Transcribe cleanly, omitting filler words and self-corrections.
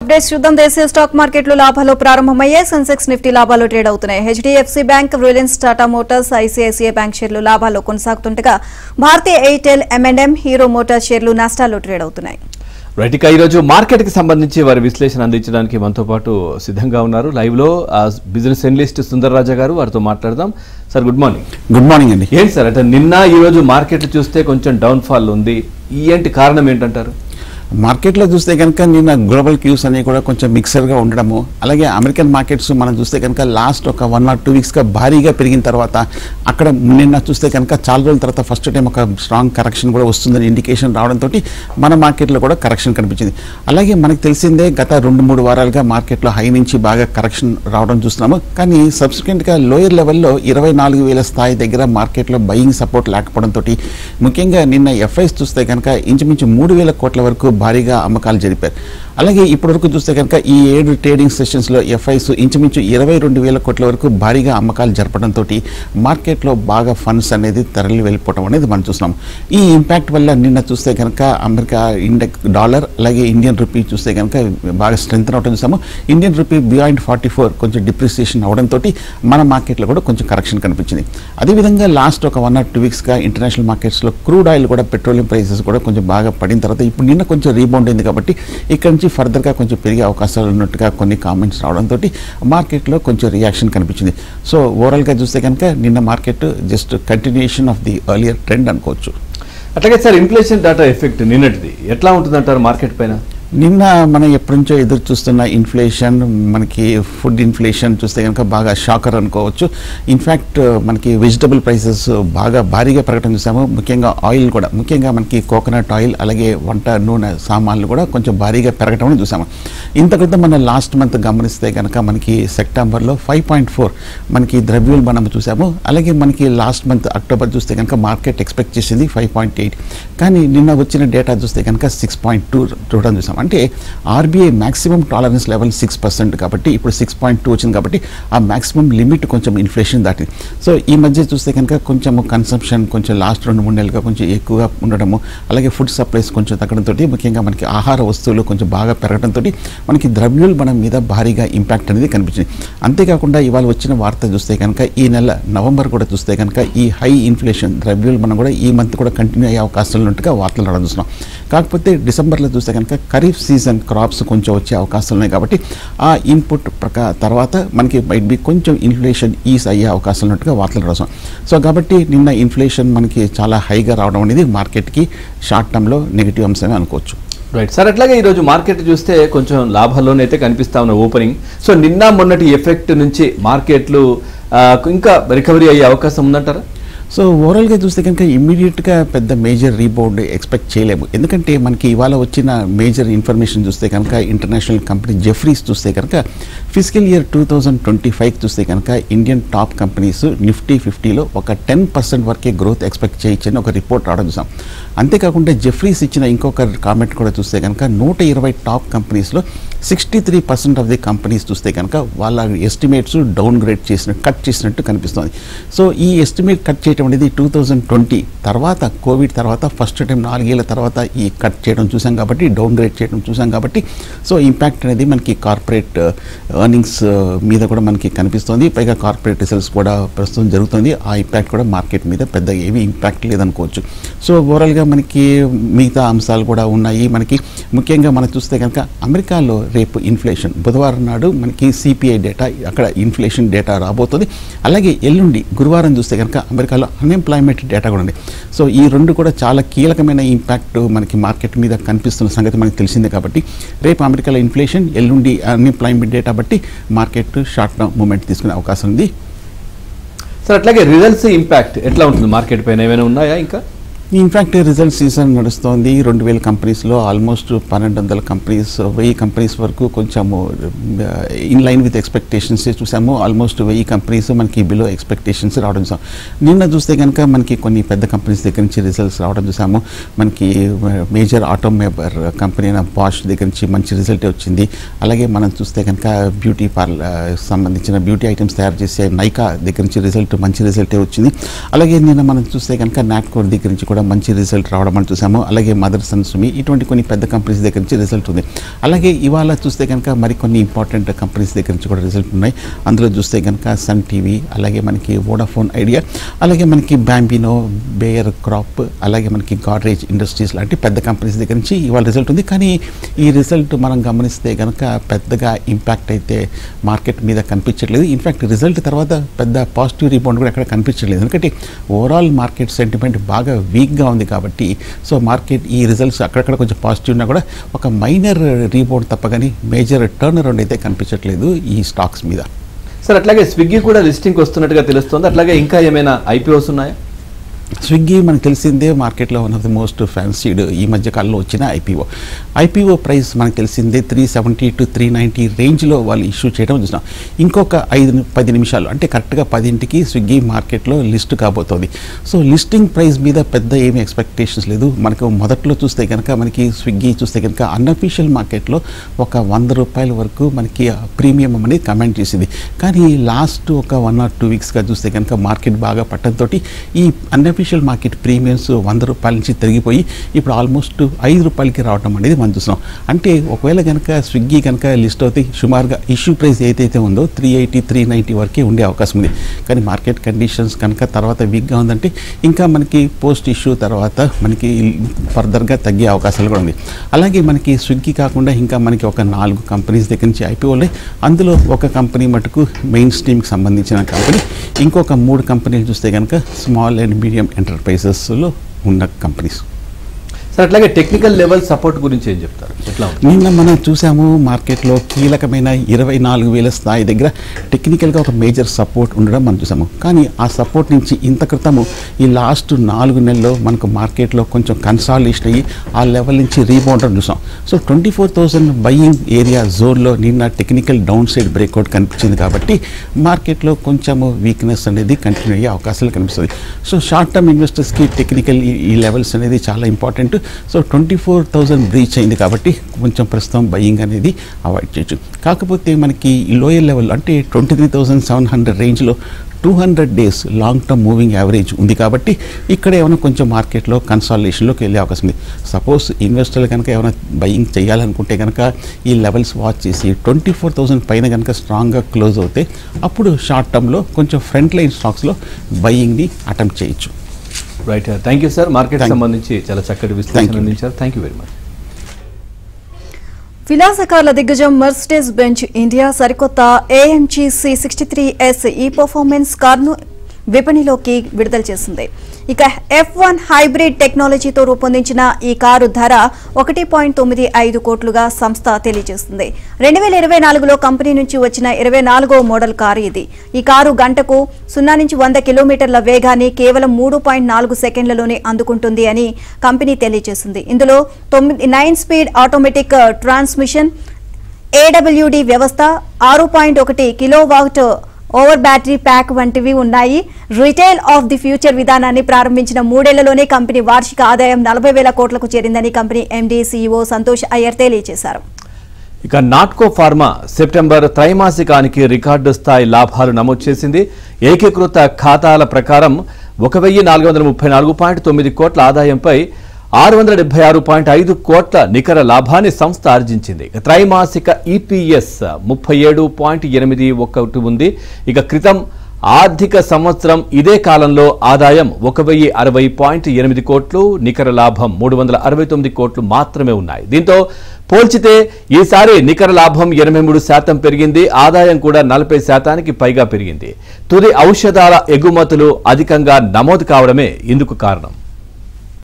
Updates చూద్దాం. దేశీయ stock మార్కెట్లు లాభాలు ప్రారంభమయ్యాయి. సెన్సెక్స్ నిఫ్టీ లాభాలు ట్రేడ్ అవుతున్నాయి. HDFC bank, Reliance, Tata Motors, ICICI bank షేర్లు లాభాల్లో కొనసాగుతుండగా భారతీయ ఎయిర్టెల్, M&M, హీరో మోటార్ షేర్లు నష్టాల్లో ట్రేడ్ అవుతున్నాయి. రైట్, ఇక ఈరోజు మార్కెట్కి సంబంధించి వారి విశ్లేషణ అందించడానికి మనతో పాటు సిద్ధంగా ఉన్నారు లైవ్లో బిజినెస్ అనలిస్ట్ సుందర్ రాజా గారు. వారితో మాట్లాడదాం. Sir good morning. Good morning అండి. ఏంటి సార్ అంటే నిన్న ఈరోజు మార్కెట్ చూస్తే కొంచెం డౌన్ఫాల్ ఉంది, ఏంటి కారణం ఏంటంటారు? మార్కెట్లో చూస్తే కనుక నిన్న గ్లోబల్ క్యూస్ అనేవి కూడా కొంచెం మిక్సర్గా ఉండడము, అలాగే అమెరికన్ మార్కెట్స్ మనం చూస్తే కనుక లాస్ట్ ఒక 1 or 2 వీక్స్గా భారీగా పెరిగిన తర్వాత అక్కడ నిన్న చూస్తే కనుక చాలా రోజుల తర్వాత ఫస్ట్ టైం ఒక స్ట్రాంగ్ కరెక్షన్ కూడా వస్తుందని ఇండికేషన్ రావడంతో మన మార్కెట్లో కూడా కరెక్షన్ కనిపించింది. అలాగే మనకు తెలిసిందే గత 2-3 వారాలుగా మార్కెట్లో హై నుంచి బాగా కరెక్షన్ రావడం చూస్తున్నాము. కానీ సబ్సిక్వెంట్గా లోయర్ లెవెల్లో 24,000 స్థాయి దగ్గర మార్కెట్లో బయింగ్ సపోర్ట్ లేకపోవడంతో ముఖ్యంగా నిన్న ఎఫ్ఐస్ చూస్తే కనుక ఇంచుమించు 3,000 కోట్ల వరకు భారీగా అమ్మకాలు జరిపారు. అలాగే ఇప్పటివరకు చూస్తే కనుక ఈ 7 ట్రేడింగ్ సెషన్స్లో ఎఫ్ఐస్ ఇంచుమించు 22,000 కోట్ల వరకు భారీగా అమ్మకాలు జరపడంతో మార్కెట్లో బాగా ఫండ్స్ అనేది తరలి వెళ్ళిపోవడం అనేది మనం చూస్తున్నాం. ఈ ఇంపాక్ట్ వల్ల నిన్న చూస్తే కనుక అమెరికా ఇండెక్స్ డాలర్ అలాగే ఇండియన్ రూపీ చూస్తే కనుక బాగా స్ట్రెంత్ అవడం చూసాము. ఇండియన్ రూపీ బియాండ్ 44 కొంచెం డిప్రిసియేషన్ అవడంతో మన మార్కెట్లో కూడా కొంచెం కరెక్షన్ కనిపించింది. అదేవిధంగా లాస్ట్ ఒక 1 or 2 వీక్స్గా ఇంటర్నేషనల్ మార్కెట్స్లో క్రూడ్ ఆయిల్ కూడా పెట్రోలియం ప్రైసెస్ కూడా కొంచెం బాగా పడిన తర్వాత ఇప్పుడు నిన్న కొంచెం రీబౌండ్ అయింది కాబట్టి ఇక్కడ నుంచి ఫర్దర్గా కొంచెం పెరిగే అవకాశాలు ఉన్నట్టుగా కొన్ని కామెంట్స్ రావడంతో మార్కెట్లో కొంచెం రియాక్షన్ కనిపించింది. సో ఓవరాల్గా చూస్తే కనుక నిన్న market just continuation of the earlier trend అనుకోవచ్చు. అట్లాగే సార్ ఇన్ఫ్లేషన్ డాటా ఎఫెక్ట్ నిన్నటిది ఎట్లా ఉంటుందంటారు మార్కెట్ పైన? నిన్న మనం ఎప్పటి నుంచో ఎదురు చూస్తున్న ఇన్ఫ్లేషన్, మనకి ఫుడ్ ఇన్ఫ్లేషన్ చూస్తే కనుక బాగా షాకర్ అనుకోవచ్చు. ఇన్ఫ్యాక్ట్ మనకి వెజిటబుల్ ప్రైసెస్ బాగా భారీగా పెరగడం చూసాము. ముఖ్యంగా ఆయిల్ కూడా, ముఖ్యంగా మనకి కోకోనట్ ఆయిల్ అలాగే వంట నూనె సామాన్లు కూడా కొంచెం భారీగా పెరగడం చూసాము. ఇంత క్రితం మన లాస్ట్ మంత్ గమనిస్తే కనుక మనకి సెప్టెంబర్లో 5.4 మనకి ద్రవ్యోల్బణం చూసాము. అలాగే మనకి లాస్ట్ మంత్ అక్టోబర్ చూస్తే కనుక మార్కెట్ ఎక్స్పెక్ట్ చేసింది 5.8, కానీ నిన్న వచ్చిన డేటా చూస్తే కనుక 6.2 చూడడం చూసాము. అంటే ఆర్బీఐ మ్యాక్సిమం టాలరెన్స్ లెవెల్ 6% కాబట్టి ఇప్పుడు 6.2 వచ్చింది కాబట్టి ఆ మ్యాక్సిమం లిమిట్ కొంచెం ఇన్ఫ్లేషన్ దాటింది. సో ఈ మధ్య చూస్తే కనుక కొంచెం కన్సంప్షన్ కొంచెం లాస్ట్ 2-3 నెలలుగా కొంచెం ఎక్కువగా ఉండడము, అలాగే ఫుడ్ సప్లైస్ కొంచెం తగ్గడంతో ముఖ్యంగా మనకి ఆహార వస్తువులు కొంచెం బాగా పెరగడంతో మనకి ద్రవ్యోల్బణం మీద భారీగా ఇంపాక్ట్ అనేది కనిపించింది. అంతేకాకుండా ఇవాళ వచ్చిన వార్త చూస్తే కనుక ఈ నెల నవంబర్ కూడా చూస్తే కనుక ఈ హై ఇన్ఫ్లేషన్ ద్రవ్యోల్బణం కూడా ఈ మంత్ కూడా కంటిన్యూ అయ్యే అవకాశాలు ఉన్నట్టుగా వార్తలు రావడం చూస్తున్నాం. కాకపోతే డిసెంబర్లో చూస్తే కనుక ఖరీఫ్ సీజన్ క్రాప్స్ కొంచెం వచ్చే అవకాశాలు ఉన్నాయి కాబట్టి ఆ ఇన్పుట్ తర్వాత మనకి మైట్ బి కొంచెం ఇన్ఫ్లేషన్ ఈజ్ అయ్యే అవకాశాలు ఉన్నట్టుగా వార్తలు రాసాం. సో కాబట్టి నిన్న ఇన్ఫ్లేషన్ మనకి చాలా హైగా రావడం అనేది మార్కెట్కి షార్ట్ టర్మ్లో నెగిటివ్ అంశమే అనుకోవచ్చు. రైట్ సార్, అట్లాగే ఈరోజు మార్కెట్ చూస్తే కొంచెం లాభాల్లోనైతే కనిపిస్తా ఉన్న ఓపెనింగ్. సో నిన్న మొన్నటి ఎఫెక్ట్ నుంచి మార్కెట్లు ఇంకా రికవరీ అయ్యే అవకాశం ఉందంటారా? సో ఓవరాల్గా చూస్తే కనుక ఇమ్మీడియట్గా పెద్ద మేజర్ రీబౌండ్ ఎక్స్పెక్ట్ చేయలేము. ఎందుకంటే మనకి ఇవాళ వచ్చిన మేజర్ ఇన్ఫర్మేషన్ చూస్తే కనుక ఇంటర్నేషనల్ కంపెనీ జెఫ్రీస్ చూస్తే కనుక ఫిజికల్ ఇయర్ 2025 చూస్తే కనుక ఇండియన్ టాప్ కంపెనీస్ నిఫ్టీ 50లో ఒక 10% వరకే గ్రోత్ ఎక్స్పెక్ట్ చేయొచ్చని ఒక రిపోర్ట్ రావడం చూసాం. అంతేకాకుండా జెఫ్రీస్ ఇచ్చిన ఇంకొక కామెంట్ కూడా చూస్తే కనుక 120 టాప్ కంపెనీస్లో 63% ఆఫ్ ది కంపెనీస్ చూస్తే కనుక వాళ్ళ ఎస్టిమేట్స్ డౌన్ గ్రేడ్ కట్ చేసినట్టు కనిపిస్తుంది. సో ఈ ఎస్టిమేట్ కట్ చేయడం అనేది 2020 తర్వాత కోవిడ్ తర్వాత ఫస్ట్ టైం 4 ఏళ్ల తర్వాత ఈ కట్ చేయడం చూసాం కాబట్టి, డౌన్ గ్రేడ్ చేయడం చూసాం కాబట్టి సో ఇంపాక్ట్ అనేది మనకి కార్పొరేట్ ఎర్నింగ్స్ మీద కూడా మనకి కనిపిస్తుంది. పైగా కార్పొరేట్ రిజల్ట్స్ కూడా ప్రస్తుతం జరుగుతుంది. ఆ ఇంపాక్ట్ కూడా మార్కెట్ మీద పెద్ద ఏమీ ఇంపాక్ట్ లేదనుకోవచ్చు. సో ఓవరాల్గా మనకి మిగతా అంశాలు కూడా ఉన్నాయి. మనకి ముఖ్యంగా మనం చూస్తే కనుక అమెరికాలో రేపు ఇన్ఫ్లేషన్ బుధవారం నాడు మనకి సిపిఐ డేటా, అక్కడ ఇన్ఫ్లేషన్ డేటా రాబోతుంది. అలాగే ఎల్లుండి గురువారం చూస్తే కనుక అమెరికాలో అన్ఎంప్లాయ్మెంట్ డేటా కూడా ఉంది. సో ఈ రెండు కూడా చాలా కీలకమైన ఇంపాక్ట్ మనకి మార్కెట్ మీద కనిపిస్తున్న సంగతి మనకి తెలిసిందే కాబట్టి రేపు అమెరికాలో ఇన్ఫ్లేషన్, ఎల్లుండి అన్ఎంప్లాయ్మెంట్ డేటా బట్టి మార్కెట్ షార్ట్ టర్మ్ మూమెంట్ తీసుకునే అవకాశం ఉంది. సార్ అట్లాగే రిజల్ట్స్ ఇంపాక్ట్ ఎట్లా ఉంటుంది మార్కెట్ పైన, ఏమైనా ఉన్నాయా? ఇంకా ఇన్ఫ్యాక్ట్ రిజల్ట్ సీజన్ నడుస్తోంది. 2,000 కంపెనీస్లో ఆల్మోస్ట్ 1,200 కంపెనీస్, 1000 కంపెనీస్ వరకు కొంచెము ఇన్ లైన్ విత్ ఎక్స్పెక్టేషన్స్ చూసాము. ఆల్మోస్ట్ 1000 కంపెనీస్ మనకి బిలో ఎక్స్పెక్టేషన్స్ రావడం చూసాం. నిన్న చూస్తే కనుక మనకి కొన్ని పెద్ద కంపెనీస్ దగ్గర నుంచి రిజల్ట్స్ రావడం చూసాము. మనకి మేజర్ ఆటోమొబైల్ కంపెనీ అయిన బాష్ దగ్గర నుంచి మంచి రిజల్టే వచ్చింది. అలాగే మనం చూస్తే కనుక బ్యూటీ పార్లర్ సంబంధించిన బ్యూటీ ఐటమ్స్ తయారు చేసే నైకా దగ్గర నుంచి మంచి రిజల్టే వచ్చింది. అలాగే నిన్న మనం చూస్తే కనుక నాట్కోర్ దగ్గర నుంచి కూడా కూడా మంచి రిజల్ట్ రావడం అని చూసాము. అలాగే మదర్సన్ సుమి ఇటువంటి కొన్ని పెద్ద కంపెనీస్ దగ్గర నుంచి రిజల్ట్ ఉంది. అలాగే ఇవాళ చూస్తే కనుక మరికొన్ని ఇంపార్టెంట్ కంపెనీస్ దగ్గర నుంచి కూడా రిజల్ట్ ఉన్నాయి. అందులో చూస్తే కనుక సన్ టీవీ, అలాగే మనకి వోడాఫోన్ ఐడియా, అలాగే మనకి బ్యాంబినో, బేయర్ క్రాప్, అలాగే మనకి గాడ్రేజ్ ఇండస్ట్రీస్ లాంటి పెద్ద కంపెనీస్ దగ్గర నుంచి ఇవాళ రిజల్ట్ ఉంది. కానీ ఈ రిజల్ట్ మనం గమనిస్తే కనుక పెద్దగా ఇంపాక్ట్ అయితే మార్కెట్ మీద కనిపించట్లేదు. ఇన్ఫ్యాక్ట్ రిజల్ట్ తర్వాత పెద్ద పాజిటివ్ రీబౌండ్ కూడా ఎక్కడ కనిపించట్లేదు. ఎందుకంటే ఓవరాల్ మార్కెట్ సెంటిమెంట్ బాగా వీక్గా ఉంది కాబట్టి సో మార్కెట్ ఈ రిజల్ట్స్ అక్కడక్కడ కొంచెం పాజిటివ్ ఉన్నా కూడా ఒక మైనర్ రీబౌండ్ తప్ప కానీ మేజర్ టర్న్ అరౌండ్ అయితే కనిపించట్లేదు ఈ స్టాక్స్ మీద. సార్ అట్లాగే స్విగ్గీ కూడా లిస్టింగ్ వస్తున్నట్టుగా తెలుస్తుంది. అట్లాగే ఇంకా ఏమైనా ఐపీఓస్ ఉన్నాయా? స్విగ్గీ మనకు తెలిసిందే మార్కెట్లో వన్ ఆఫ్ ది మోస్ట్ ఫ్యాన్సీడ్ ఈ మధ్య కాలంలో వచ్చిన ఐపీఓ ప్రైస్ మనకు తెలిసిందే 370 to 390 రేంజ్లో వాళ్ళు ఇష్యూ చేయడం చూసినాం. ఇంకొక 5-10 నిమిషాలు అంటే కరెక్ట్గా 10ంటికి స్విగ్గీ మార్కెట్లో లిస్ట్ కాబోతోంది. సో లిస్టింగ్ ప్రైస్ మీద పెద్ద ఏమీ ఎక్స్పెక్టేషన్స్ లేదు. మనకు మొదట్లో చూస్తే కనుక మనకి స్విగ్గీ చూస్తే కనుక అన్అఫీషియల్ మార్కెట్లో ఒక ₹100 వరకు మనకి ప్రీమియం అనేది కమెంట్ చేసింది. కానీ లాస్ట్ ఒక 1 or 2 వీక్స్గా చూస్తే కనుక మార్కెట్ బాగా పట్టడంతో ఈ అన్అఫీషియల్ మార్కెట్ ప్రీమియమ్స్ ₹100 నుంచి తిరిగిపోయి ఇప్పుడు ఆల్మోస్ట్ ₹5కి రావడం అనేది మనం చూస్తున్నాం. అంటే ఒకవేళ కనుక స్విగ్గీ కనుక లిస్ట్ అవుతే సుమారుగా ఇష్యూ ప్రైస్ ఏదైతే ఉందో 380-390 వరకే ఉండే అవకాశం ఉంది. కానీ మార్కెట్ కండిషన్స్ కనుక తర్వాత వీక్గా ఉందంటే ఇంకా మనకి పోస్ట్ ఇష్యూ తర్వాత మనకి ఫర్దర్గా తగ్గే అవకాశాలు కూడా ఉంది. అలాగే మనకి స్విగ్గీ కాకుండా ఇంకా మనకి ఒక 4 కంపెనీస్ దగ్గర నుంచి ఐపీఓలే. అందులో ఒక కంపెనీ మటుకు మెయిన్ స్ట్రీమ్కి సంబంధించిన కంపెనీ, ఇంకొక 3 కంపెనీలు చూస్తే కనుక స్మాల్ అండ్ మీడియం ఎంటర్ప్రైజెస్లో ఉన్న కంపెనీస్. సార్ అట్లాగే టెక్నికల్ లెవెల్ సపోర్ట్ గురించి ఏం చెప్తారు? నిన్న మనం చూసాము మార్కెట్లో కీలకమైన 24,000 స్థాయి దగ్గర టెక్నికల్గా ఒక మేజర్ సపోర్ట్ ఉండడం మనం చూసాము. కానీ ఆ సపోర్ట్ నుంచి ఇంత క్రితము ఈ లాస్ట్ 4 నెలల్లో మనకు మార్కెట్లో కొంచెం కన్సాలిడేషన్ అయ్యి ఆ లెవెల్ నుంచి రీబౌండ్ చూసాం. సో 24,000 బయింగ్ ఏరియా జోన్లో నిన్న టెక్నికల్ డౌన్ సైడ్ బ్రేక్అవుట్ కనిపించింది కాబట్టి మార్కెట్లో కొంచెము వీక్నెస్ అనేది కంటిన్యూ అయ్యే అవకాశాలు కనిపిస్తుంది. సో షార్ట్ టర్మ్ ఇన్వెస్టర్స్కి టెక్నికల్ ఈ లెవెల్స్ అనేది చాలా ఇంపార్టెంట్. సో 24,000 బ్రీచ్ అయింది కాబట్టి కొంచెం ప్రస్తుతం బయింగ్ అనేది అవాయిడ్ చేయొచ్చు. కాకపోతే మనకి లోయర్ లెవెల్ అంటే 23,700 రేంజ్లో 200 days long term moving average ఉంది కాబట్టి ఇక్కడ ఏమైనా కొంచెం మార్కెట్లో కన్సాలిడేషన్లోకి వెళ్ళే అవకాశం ఉంది. సపోజ్ ఇన్వెస్టర్లు కనుక ఏమైనా బయింగ్ చేయాలనుకుంటే కనుక ఈ లెవెల్స్ వాచ్ చేసి 24,000 పైన కనుక స్ట్రాంగ్గా క్లోజ్ అవుతే అప్పుడు షార్ట్ టర్మ్లో కొంచెం ఫ్రంట్ లైన్ స్టాక్స్లో బయింగ్ని అటెంప్ట్ చేయొచ్చు. Right, thank you sir. Market సంబంధించి చాలా చక్కటి విశ్లేషణ అందించారు. Thank you very much. విలాసకారుల దిగ్గజం మెర్సిడెస్ బెంజ్ ఇండియా సరికొత్త AMG C63S ఈ పర్ఫార్మెన్స్ కార్ను విపణిలోకి విడుదల చేసింది. ఇక F1 హైబ్రిడ్ టెక్నాలజీతో రూపొందించిన ఈ కారు ధర 1.95 కోట్లుగా సంస్థ తెలియజేస్తుంది. 2024లో కంపెనీ నుంచి వచ్చిన 24వ మోడల్ కారు ఇది. ఈ కారు గంటకు 0 నుంచి 100 కిలోమీటర్ల వేగాన్ని కేవలం 3.4 సెకండ్లలోనే అందుకుంటుంది అని కంపెనీ తెలియజేసింది. ఇందులో 9 స్పీడ్ ఆటోమేటిక్ ట్రాన్స్మిషన్, AWD వ్యవస్థ, 6.1 కిలోవాట్ ఓవర్ బ్యాటరీ ప్యాక్ వంటివి ఉన్నాయి. రిటైల్ ఆఫ్ ది ఫ్యూచర్ విధానాన్ని ప్రారంభించిన 3 ఏళ్లలోనే కంపెనీ వార్షిక ఆదాయం 40,000 కోట్లకు చేరిందని company MD CEO Santosh Iyer తెలియజేశారు. ఇక నాట్కో ఫార్మా సెప్టెంబర్ త్రైమాసికానికి రికార్డు స్థాయి లాభాలు నమోదు చేసింది. ఏకీకృత ఖాతాల ప్రకారం 1,434.9 కోట్ల ఆదాయంపై 676.5 కోట్ల నికర లాభాన్ని సంస్థ ఆర్జించింది. త్రైమాసిక EPS 37.81 ఉంది. ఇక క్రితం ఆర్థిక సంవత్సరం ఇదే కాలంలో ఆదాయం 1,060.8 కోట్లు, నికర లాభం 369 కోట్లు మాత్రమే ఉన్నాయి. దీంతో పోల్చితే ఈసారి నికర లాభం 83% పెరిగింది. ఆదాయం కూడా 40%కి పైగా పెరిగింది. తుది ఔషధాల ఎగుమతులు అధికంగా నమోదు కావడమే ఇందుకు కారణం.